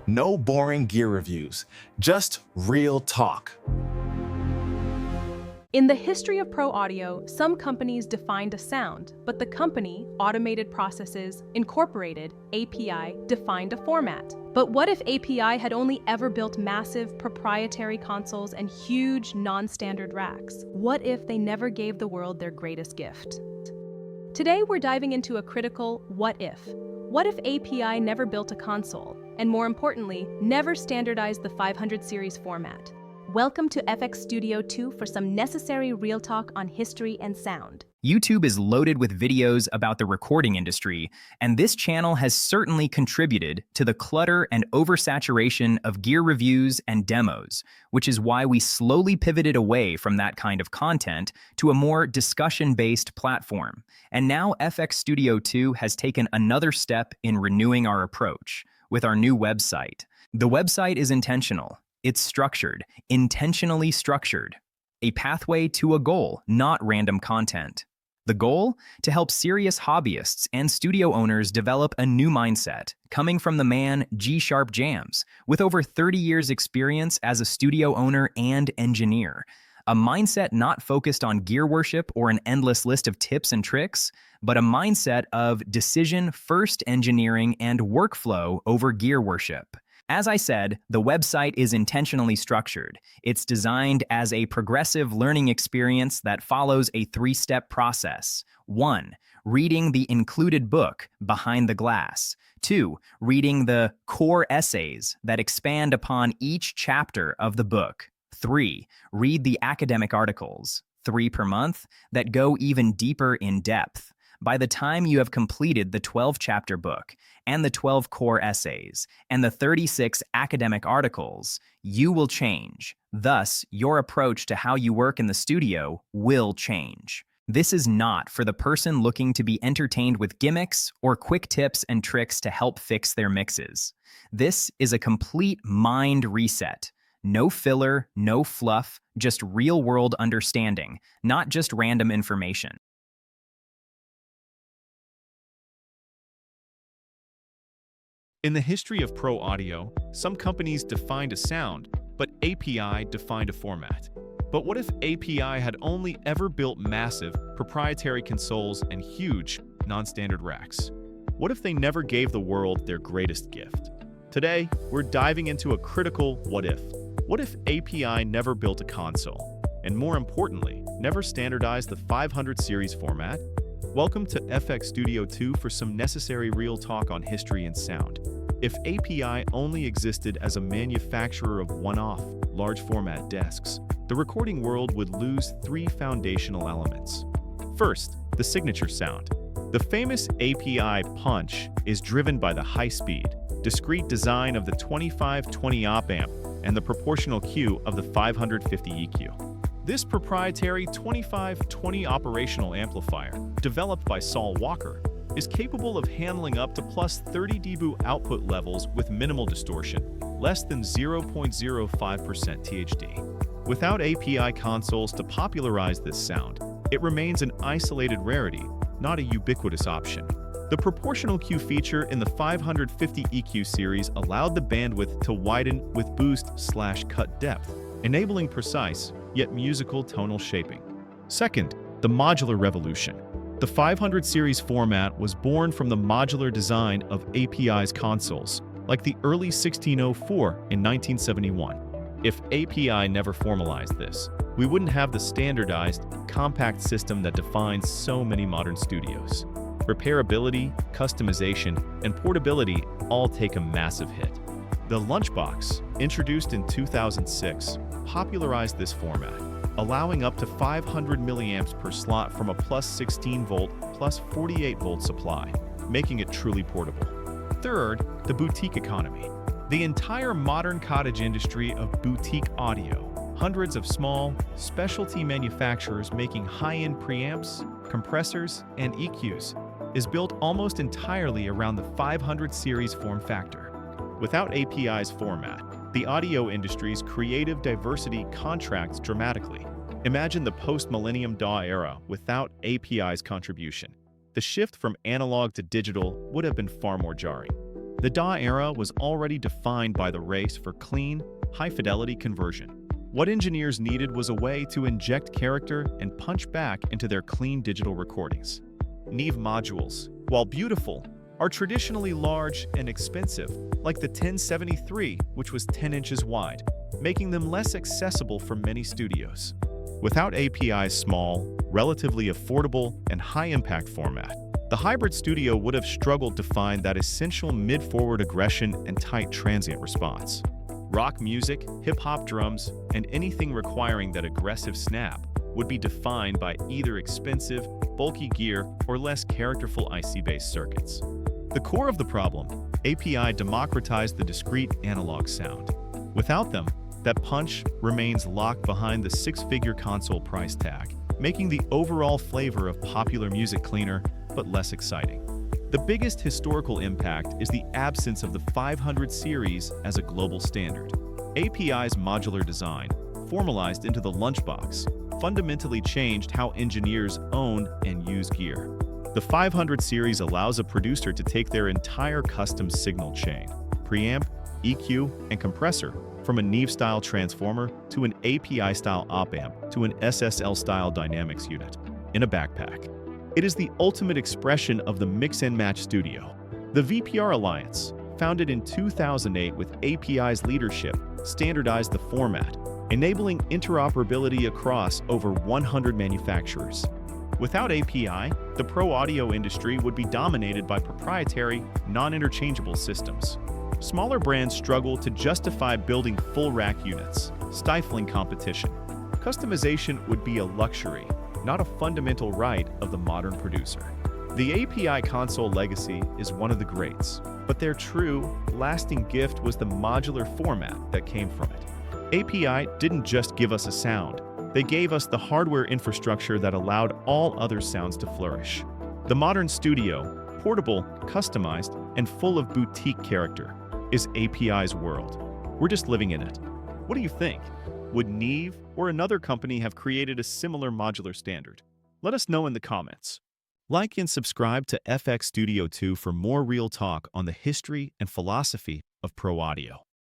No boring gear reviews, just real talk. In the history of pro audio, some companies defined a sound, but the company, Automated Processes, Incorporated, API, defined a format. But what if API had only ever built massive proprietary consoles and huge non-standard racks? What if they never gave the world their greatest gift? Today we're diving into a critical what if. What if API never built a console, and more importantly, never standardized the 500 series format? Welcome to FX Studio 2 for some necessary real talk on history and sound. YouTube is loaded with videos about the recording industry, and this channel has certainly contributed to the clutter and oversaturation of gear reviews and demos, which is why we slowly pivoted away from that kind of content to a more discussion-based platform. And now FX Studio 2 has taken another step in renewing our approach with our new website. The website is intentional. It's structured, intentionally structured. A pathway to a goal, not random content. The goal? To help serious hobbyists and studio owners develop a new mindset, coming from the man G-Sharp Jams, with over 30 years experience as a studio owner and engineer. A mindset not focused on gear worship or an endless list of tips and tricks, but a mindset of decision-first engineering and workflow over gear worship. As I said, the website is intentionally structured. It's designed as a progressive learning experience that follows a three-step process. 1. Reading the included book, Behind the Glass. 2. Reading the core essays that expand upon each chapter of the book. 3. Read the academic articles, 3 per month, that go even deeper in depth. By the time you have completed the 12-chapter book and the 12 core essays and the 36 academic articles, you will change. Thus, your approach to how you work in the studio will change. This is not for the person looking to be entertained with gimmicks or quick tips and tricks to help fix their mixes. This is a complete mind reset. No filler, no fluff, just real-world understanding, not just random information. In the history of pro audio, some companies defined a sound, but API defined a format. But what if API had only ever built massive, proprietary consoles and huge, non-standard racks? What if they never gave the world their greatest gift? Today, we're diving into a critical what if. What if API never built a console? And more importantly, never standardized the 500 series format? Welcome to FX Studio 2 for some necessary real talk on history and sound. If API only existed as a manufacturer of one-off, large-format desks, the recording world would lose 3 foundational elements. First, the signature sound. The famous API punch is driven by the high-speed, discrete design of the 2520 op-amp and the proportional Q of the 550 EQ. This proprietary 2520 operational amplifier, developed by Saul Walker, is capable of handling up to plus 30 dB output levels with minimal distortion, less than 0.05% THD. Without API consoles to popularize this sound, it remains an isolated rarity, not a ubiquitous option. The proportional Q feature in the 550 EQ series allowed the bandwidth to widen with boost/cut depth, enabling precise, yet musical tonal shaping. Second, the modular revolution. The 500 series format was born from the modular design of API's consoles, like the early 1604 in 1971. If API never formalized this, we wouldn't have the standardized, compact system that defines so many modern studios. Repairability, customization, and portability all take a massive hit. The Lunchbox, introduced in 2006, popularized this format, allowing up to 500 milliamps per slot from a plus 16 volt, plus 48 volt supply, making it truly portable. Third, the boutique economy. The entire modern cottage industry of boutique audio, hundreds of small, specialty manufacturers making high-end preamps, compressors, and EQs, is built almost entirely around the 500 series form factor. Without API's format, the audio industry's creative diversity contracts dramatically. Imagine the post-millennium DAW era without API's contribution. The shift from analog to digital would have been far more jarring. The DAW era was already defined by the race for clean, high-fidelity conversion. What engineers needed was a way to inject character and punch back into their clean digital recordings. Neve modules, while beautiful, are traditionally large and expensive, like the 1073, which was 10 inches wide, making them less accessible for many studios. Without API's small, relatively affordable, and high-impact format, the hybrid studio would have struggled to find that essential mid-forward aggression and tight transient response. Rock music, hip-hop drums, and anything requiring that aggressive snap would be defined by either expensive, bulky gear or less characterful IC-based circuits. The core of the problem, API democratized the discrete analog sound. Without them, that punch remains locked behind the six-figure console price tag, making the overall flavor of popular music cleaner but less exciting. The biggest historical impact is the absence of the 500 series as a global standard. API's modular design, formalized into the lunchbox, fundamentally changed how engineers own and use gear. The 500 series allows a producer to take their entire custom signal chain, preamp, EQ, and compressor, from a Neve-style transformer to an API-style op-amp to an SSL-style dynamics unit, in a backpack. It is the ultimate expression of the mix-and-match studio. The VPR Alliance, founded in 2008 with API's leadership, standardized the format, enabling interoperability across over 100 manufacturers. Without API, the pro audio industry would be dominated by proprietary, non-interchangeable systems. Smaller brands struggle to justify building full rack units, stifling competition. Customization would be a luxury, not a fundamental right of the modern producer. The API console legacy is one of the greats, but their true, lasting gift was the modular format that came from it. API didn't just give us a sound, they gave us the hardware infrastructure that allowed all other sounds to flourish. The modern studio, portable, customized, and full of boutique character, is API's world. We're just living in it. What do you think? Would Neve or another company have created a similar modular standard? Let us know in the comments. Like and subscribe to FX Studio 2 for more real talk on the history and philosophy of pro audio.